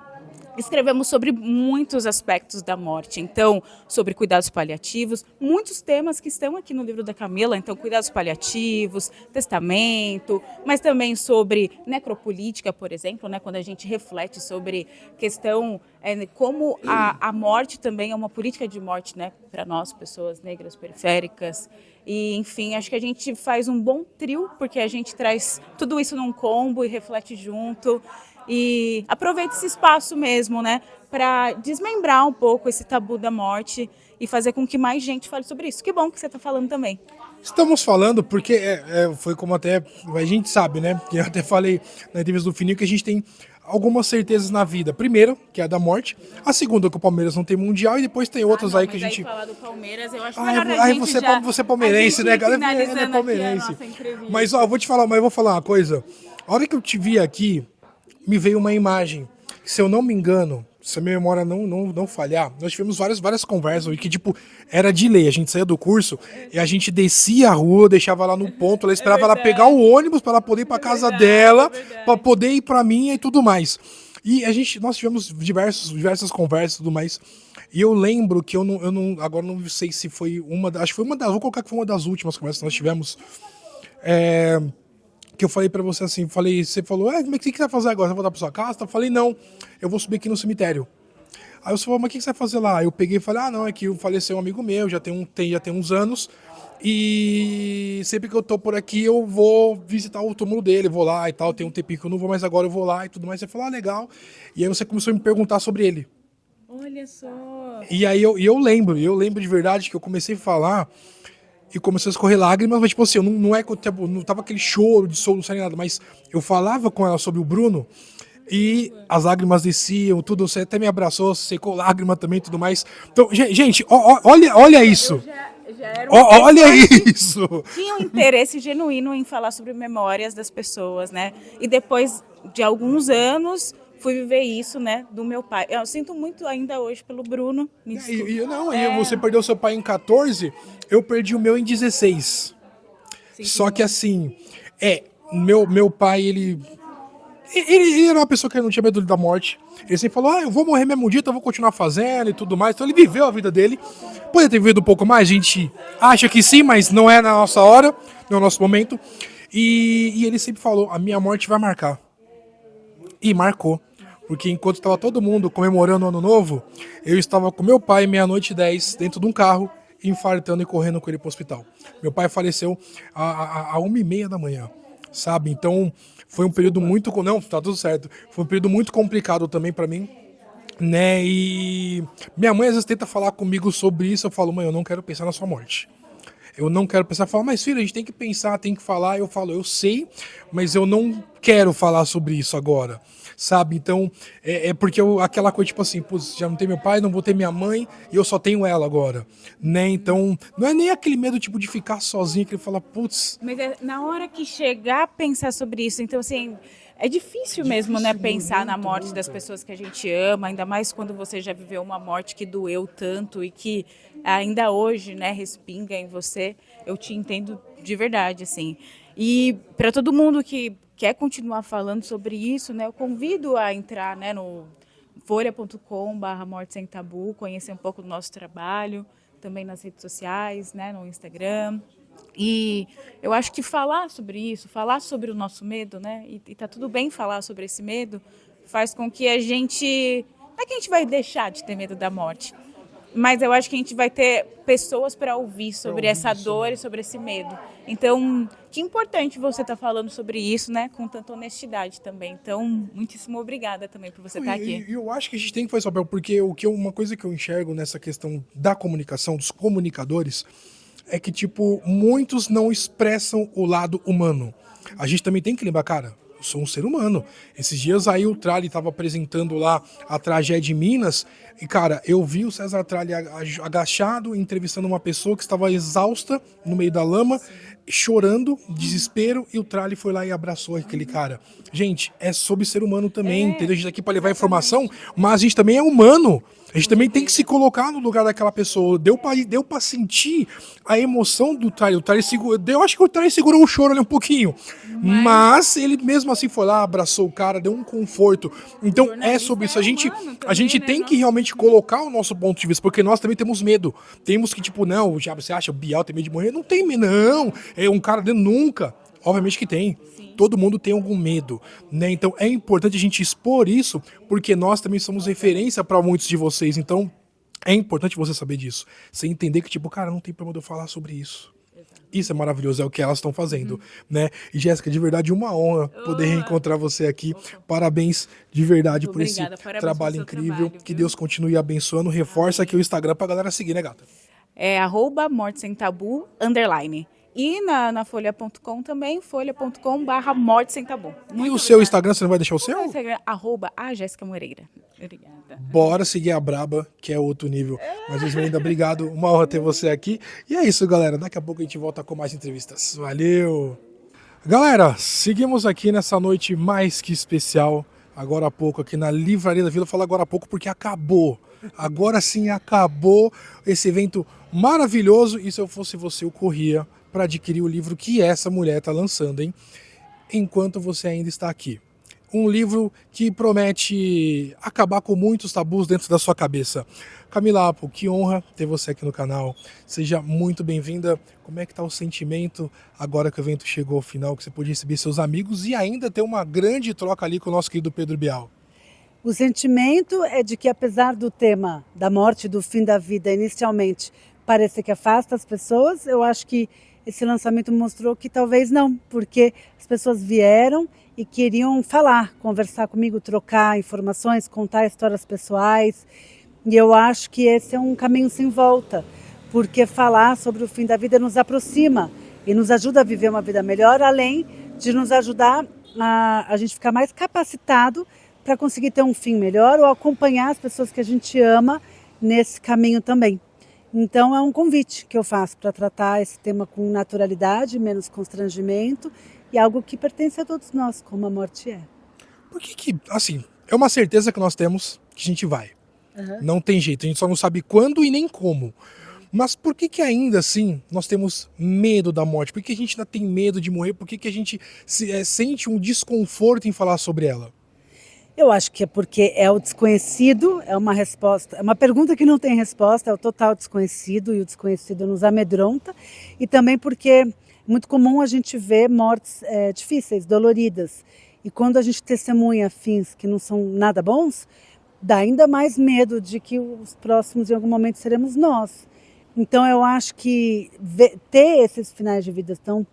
Escrevemos sobre muitos aspectos da morte, então, sobre cuidados paliativos, muitos temas que estão aqui no livro da Camila, então, cuidados paliativos, testamento, mas também sobre necropolítica, por exemplo, né, quando a gente reflete sobre questão, como a morte também é uma política de morte, né, para nós, pessoas negras periféricas. E, enfim, acho que a gente faz um bom trio, porque a gente traz tudo isso num combo e reflete junto. E aproveita esse espaço mesmo, né, para desmembrar um pouco esse tabu da morte e fazer com que mais gente fale sobre isso. Que bom que você está falando também.
Estamos falando porque foi como até a gente sabe, né, que eu até falei na entrevista do Fininho, que a gente tem algumas certezas na vida. Primeiro, que é a da morte. A segunda, que o Palmeiras não tem mundial. E depois tem outras aí que a gente...
Aí falar do Palmeiras, eu acho
melhor a gente você é palmeirense, né, galera? É palmeirense. Mas, ó, eu vou falar uma coisa. A hora que eu te vi aqui, me veio uma imagem. Se eu não me engano, se a minha memória não falhar, nós tivemos várias conversas que, tipo, era de lei. A gente saía do curso e a gente descia a rua, deixava lá no ponto, ela esperava ela pegar o ônibus para ela poder ir para casa dela, para poder ir para minha e tudo mais. E nós tivemos diversas conversas e tudo mais. E eu lembro que agora não sei se foi acho que foi vou colocar que foi uma das últimas conversas que nós tivemos. Que eu falei pra você assim, você falou, como é que você vai fazer agora? Você vai voltar pra sua casa? Eu falei, não, eu vou subir aqui no cemitério. Aí você falou, mas o que você vai fazer lá? Eu peguei e falei, não, é que faleceu um amigo meu, já tem uns anos, e sempre que eu tô por aqui eu vou visitar o túmulo dele, vou lá e tal, tem um tempinho que eu não vou, mas agora eu vou lá e tudo mais. Você falou, legal. E aí você começou a me perguntar sobre ele.
Olha só.
E aí eu lembro de verdade que eu comecei a falar e começou a escorrer lágrimas, mas tipo assim, não é que eu não tava aquele choro de soluço nem nada, mas eu falava com ela sobre o Bruno e as lágrimas desciam, tudo, você até me abraçou, secou lágrima também e tudo mais. Então, gente, olha isso.
Já era
Olha isso.
Tinha um interesse genuíno em falar sobre memórias das pessoas, né? E depois de alguns anos fui viver isso, né, do meu pai. Eu sinto muito ainda hoje pelo Bruno. Me desculpe.
E você perdeu seu pai em 14, eu perdi o meu em 16. Só que assim, meu pai, ele era uma pessoa que não tinha medo da morte. Ele sempre falou, eu vou morrer mesmo um dia, então eu vou continuar fazendo e tudo mais. Então ele viveu a vida dele. Poderia ter vivido um pouco mais, a gente acha que sim, mas não é na nossa hora, não é o nosso momento. E ele sempre falou, a minha morte vai marcar. E marcou. Porque enquanto estava todo mundo comemorando o Ano Novo, eu estava com meu pai, 00:10, dentro de um carro, infartando e correndo com ele para o hospital. Meu pai faleceu a 1:30 da manhã, sabe? Então, foi um período muito... Não, tá tudo certo. Foi um período muito complicado também para mim, né? E minha mãe às vezes tenta falar comigo sobre isso, eu falo, mãe, eu não quero pensar na sua morte. Eu não quero pensar, falar, mas filho, a gente tem que pensar, tem que falar. Eu falo, eu sei, mas eu não quero falar sobre isso agora, sabe? Então, porque aquela coisa, tipo assim, já não tem meu pai, não vou ter minha mãe, e eu só tenho ela agora, né? Então, não é nem aquele medo, tipo, de ficar sozinho, que ele fala, putz...
Mas na hora que chegar a pensar sobre isso, então, assim... É difícil mesmo, né, pensar na morte das pessoas que a gente ama, ainda mais quando você já viveu uma morte que doeu tanto e que ainda hoje, né, respinga em você. Eu te entendo de verdade, assim. E para todo mundo que quer continuar falando sobre isso, né, eu convido a entrar, né, no folha.com/morte sem tabu, conhecer um pouco do nosso trabalho, também nas redes sociais, né, no Instagram. E eu acho que falar sobre isso, falar sobre o nosso medo, né? E tá tudo bem falar sobre esse medo, faz com que a gente... Não é que a gente vai deixar de ter medo da morte, mas eu acho que a gente vai ter pessoas para ouvir sobre essa dor e sobre esse medo. Então, que importante você estar falando sobre isso, né? Com tanta honestidade também. Então, muitíssimo obrigada também por você estar aqui.
E eu acho que a gente tem que fazer esse papel, porque uma coisa que eu enxergo nessa questão da comunicação, dos comunicadores... é que, tipo, muitos não expressam o lado humano. A gente também tem que lembrar, cara, eu sou um ser humano. Esses dias aí o Tralli estava apresentando lá a tragédia em Minas e, cara, eu vi o César Tralli agachado, entrevistando uma pessoa que estava exausta no meio da lama, chorando, desespero, e o Tralli foi lá e abraçou aquele cara. Gente, é sobre ser humano também, entendeu? A gente tá aqui para levar informação, mas a gente também é humano. A gente também tem que se colocar no lugar daquela pessoa. Deu pra sentir a emoção do Tralli. Eu acho que o Tralli segurou o choro ali um pouquinho. Mas ele mesmo assim foi lá, abraçou o cara, deu um conforto. Então é sobre isso. A gente tem que realmente colocar o nosso ponto de vista, porque nós também temos medo. Temos que, tipo, não, já você acha o Bial tem medo de morrer? Não tem medo, não. É um cara dentro nunca. Obviamente que tem. Sim. Todo mundo tem algum medo, né? Então é importante a gente expor isso, porque nós também somos referência para muitos de vocês. Então é importante você saber disso. Você entender que, tipo, cara, não tem problema de eu falar sobre isso. Isso é maravilhoso, é o que elas estão fazendo, né? E Jéssica, de verdade, uma honra poder reencontrar você aqui. Parabéns de verdade por esse trabalho incrível. Que Deus continue abençoando. Reforça aqui o Instagram pra galera seguir, né, gata?
É @morte sem tabu _. E na folha.com também, folha.com/morte sem tabu.
E o seu Instagram, você não vai deixar o seu?
Instagram, @Jéssica Moreira. Obrigada.
Bora seguir a Braba, que é outro nível. Mas, Esmeralda, obrigado. Uma honra ter você aqui. E é isso, galera. Daqui a pouco a gente volta com mais entrevistas. Valeu! Galera, seguimos aqui nessa noite mais que especial. Agora há pouco, aqui na Livraria da Vila. Eu falo agora há pouco porque acabou. Agora sim acabou esse evento maravilhoso. E se eu fosse você, eu corria para adquirir o livro que essa mulher está lançando, hein? Enquanto você ainda está aqui. Um livro que promete acabar com muitos tabus dentro da sua cabeça. Camila Apple, que honra ter você aqui no canal. Seja muito bem-vinda. Como é que está o sentimento agora que o evento chegou ao final, que você pôde receber seus amigos e ainda ter uma grande troca ali com o nosso querido Pedro Bial?
O sentimento é de que, apesar do tema da morte, do fim da vida, inicialmente parecer que afasta as pessoas, eu acho que esse lançamento mostrou que talvez não, porque as pessoas vieram e queriam falar, conversar comigo, trocar informações, contar histórias pessoais. E eu acho que esse é um caminho sem volta, porque falar sobre o fim da vida nos aproxima e nos ajuda a viver uma vida melhor, além de nos ajudar a gente ficar mais capacitado para conseguir ter um fim melhor ou acompanhar as pessoas que a gente ama nesse caminho também. Então é um convite que eu faço para tratar esse tema com naturalidade, menos constrangimento e algo que pertence a todos nós, como a morte é.
Por que, assim, é uma certeza que nós temos que a gente vai. Não tem jeito, a gente só não sabe quando e nem como. Mas por que ainda assim nós temos medo da morte? Por que a gente ainda tem medo de morrer? Por que a gente sente um desconforto em falar sobre ela?
Eu acho que é porque é o desconhecido, é uma resposta, é uma pergunta que não tem resposta, é o total desconhecido e o desconhecido nos amedronta. E também porque é muito comum a gente ver mortes difíceis, doloridas. E quando a gente testemunha fins que não são nada bons, dá ainda mais medo de que os próximos em algum momento seremos nós. Então eu acho que ter esses finais de vida tão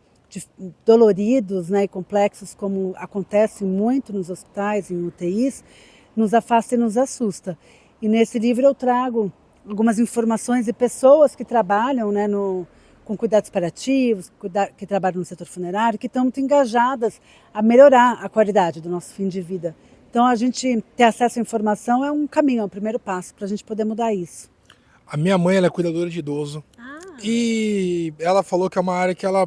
doloridos, né, e complexos, como acontece muito nos hospitais, em UTIs, nos afasta e nos assusta. E nesse livro eu trago algumas informações de pessoas que trabalham, né, com cuidados paliativos, que trabalham no setor funerário, que estão muito engajadas a melhorar a qualidade do nosso fim de vida. Então a gente ter acesso à informação é um caminho, é um primeiro passo para a gente poder mudar isso.
A minha mãe, ela é cuidadora de idoso. E ela falou que é uma área que ela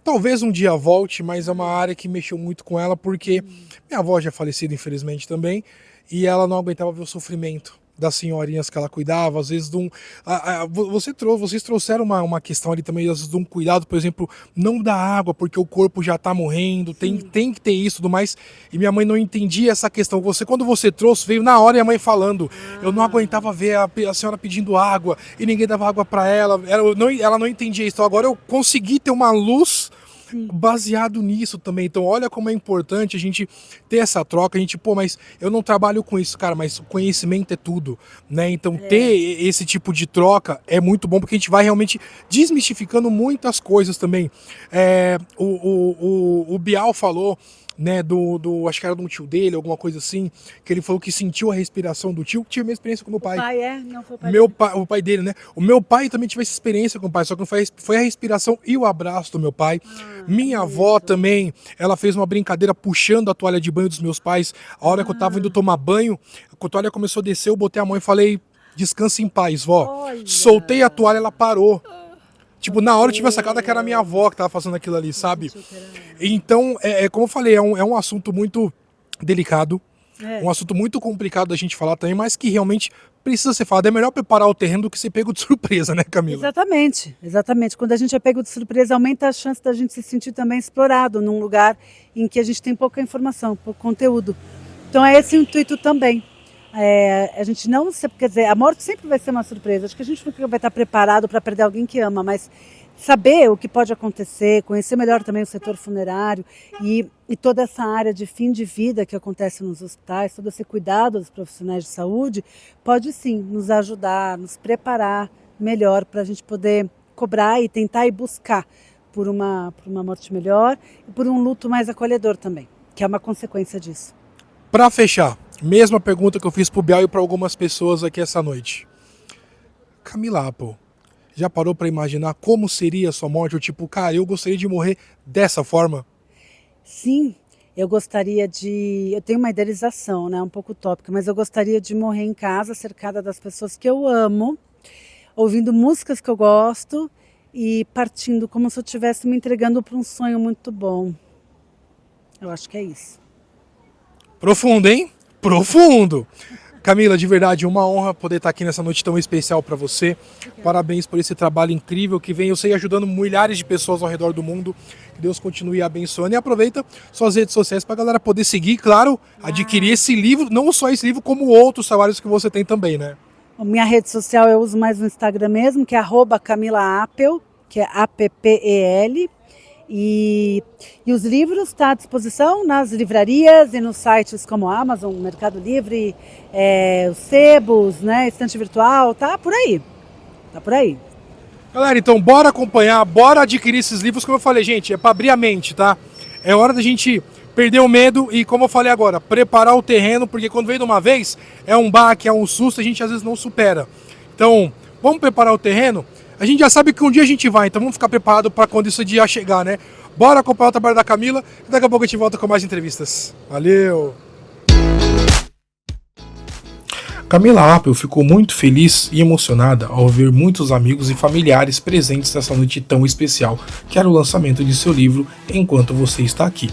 talvez um dia volte, mas é uma área que mexeu muito com ela, porque minha avó já é falecida, infelizmente, também, e ela não aguentava ver o sofrimento das senhorinhas que ela cuidava, às vezes vocês trouxeram uma questão ali também, às vezes de um cuidado, por exemplo, não da água, porque o corpo já está morrendo, tem que ter isso e tudo mais, e minha mãe não entendia essa questão. Quando você trouxe, veio na hora e a mãe falando, eu não aguentava ver a senhora pedindo água, e ninguém dava água para ela, ela não entendia isso. Então agora eu consegui ter uma luz baseado nisso também. Então olha como é importante a gente ter essa troca. A gente, mas eu não trabalho com isso, cara, mas o conhecimento é tudo, né? Então ter esse tipo de troca é muito bom, porque a gente vai realmente desmistificando muitas coisas também. O Bial falou, né, acho que era de um tio dele, alguma coisa assim, que ele falou que sentiu a respiração do tio. Tive a mesma experiência com o meu pai.
O pai não foi o pai
o pai dele, né? O meu pai também teve essa experiência com o pai, só que não foi a respiração e o abraço do meu pai. Minha avó também, ela fez uma brincadeira puxando a toalha de banho dos meus pais. A hora que eu tava indo tomar banho, a toalha começou a descer, eu botei a mão e falei, descansa em paz, vó.
Olha.
Soltei a toalha, ela parou. Tipo, na hora eu tive a sacada que era a minha avó que tava fazendo aquilo ali, sabe? Então, como eu falei, é um assunto muito delicado, um assunto muito complicado da gente falar também, mas que realmente precisa ser falado. É melhor preparar o terreno do que ser pego de surpresa, né, Camila?
Exatamente. Quando a gente é pego de surpresa, aumenta a chance da gente se sentir também explorado num lugar em que a gente tem pouca informação, pouco conteúdo. Então é esse o intuito também. A gente não, quer dizer, a morte sempre vai ser uma surpresa. Acho que a gente nunca vai estar preparado para perder alguém que ama, mas saber o que pode acontecer, conhecer melhor também o setor funerário e toda essa área de fim de vida que acontece nos hospitais, todo esse cuidado dos profissionais de saúde, pode sim nos ajudar, nos preparar melhor para a gente poder cobrar e tentar e buscar por uma morte melhor e por um luto mais acolhedor também, que é uma consequência disso.
Para fechar, mesma pergunta que eu fiz pro Bial e para algumas pessoas aqui essa noite. Camila Apple, já parou para imaginar como seria a sua morte? Ou tipo, cara, eu gostaria de morrer dessa forma?
Sim, eu gostaria de... Eu tenho uma idealização, né, um pouco utópica, mas eu gostaria de morrer em casa, cercada das pessoas que eu amo, ouvindo músicas que eu gosto e partindo como se eu estivesse me entregando para um sonho muito bom. Eu acho que é isso.
Profundo, hein? Profundo! Camila, de verdade, uma honra poder estar aqui nessa noite tão especial para você. Parabéns por esse trabalho incrível que vem, eu sei, ajudando milhares de pessoas ao redor do mundo. Que Deus continue abençoando. E aproveita suas redes sociais para a galera poder seguir, claro, adquirir esse livro, não só esse livro, como outros trabalhos que você tem também, né?
A minha rede social eu uso mais no Instagram mesmo, que é @CamilaAppel, que é APPEL. E os livros estão à disposição nas livrarias e nos sites como Amazon, Mercado Livre, os sebos, né, estante virtual, tá por aí. Tá por aí.
Galera, então bora acompanhar, bora adquirir esses livros. Como eu falei, gente, é para abrir a mente, tá? É hora da gente perder o medo e, como eu falei agora, preparar o terreno, porque quando vem de uma vez, é um baque, é um susto, a gente às vezes não supera. Então, vamos preparar o terreno? A gente já sabe que um dia a gente vai, então vamos ficar preparado para quando esse dia chegar, né? Bora acompanhar o trabalho da Camila e daqui a pouco a gente volta com mais entrevistas. Valeu! Camila Apple ficou muito feliz e emocionada ao ver muitos amigos e familiares presentes nessa noite tão especial, que era o lançamento de seu livro Enquanto Você Está Aqui.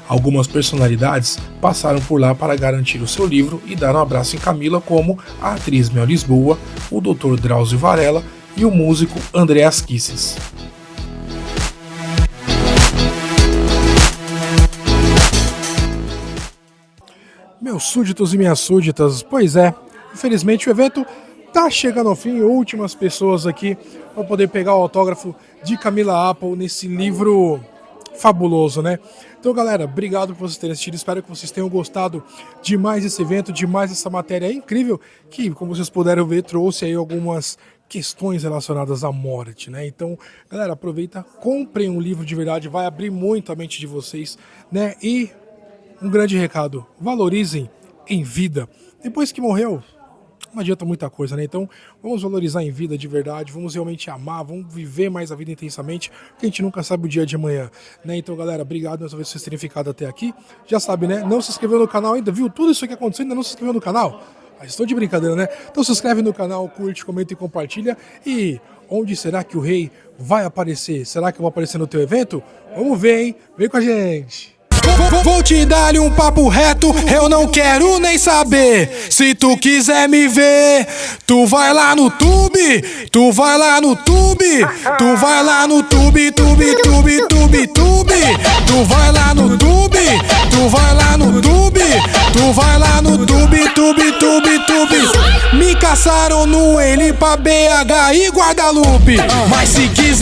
Algumas personalidades passaram por lá para garantir o seu livro e dar um abraço em Camila, como a atriz Mel Lisboa, o Dr. Drauzio Varela e o músico Andreas Kisses. Meus súditos e minhas súditas, pois é, infelizmente o evento tá chegando ao fim, últimas pessoas aqui para poder pegar o autógrafo de Camila Apple nesse livro fabuloso, né? Então, galera, obrigado por vocês terem assistido, espero que vocês tenham gostado de mais esse evento, de mais essa matéria incrível, que, como vocês puderam ver, trouxe aí algumas questões relacionadas à morte, né? Então, galera, aproveita, comprem um livro de verdade, vai abrir muito a mente de vocês, né? E um grande recado, valorizem em vida. Depois que morreu, não adianta muita coisa, né? Então, vamos valorizar em vida de verdade, vamos realmente amar, vamos viver mais a vida intensamente, porque a gente nunca sabe o dia de amanhã, né? Então, galera, obrigado mais uma vez por vocês terem ficado até aqui. Já sabe, né? Não se inscreveu no canal ainda, viu tudo isso que aconteceu, ainda não se inscreveu no canal? Estou de brincadeira, né? Então se inscreve no canal, curte, comenta e compartilha. E onde será que o rei vai aparecer? Será que eu vou aparecer no teu evento? Vamos ver, hein? Vem com a gente! Vou te dar um papo reto, eu não quero nem saber. Se tu quiser me ver, tu vai lá no tube, tu vai lá no tube, tu vai lá no tube, tube, tube, tube, tube. Tu vai lá no tube, tu vai lá no tube, tu vai lá no tube, tube, tube, tube. Me caçaram no Eli pra BH e Guadalupe, mas se quiser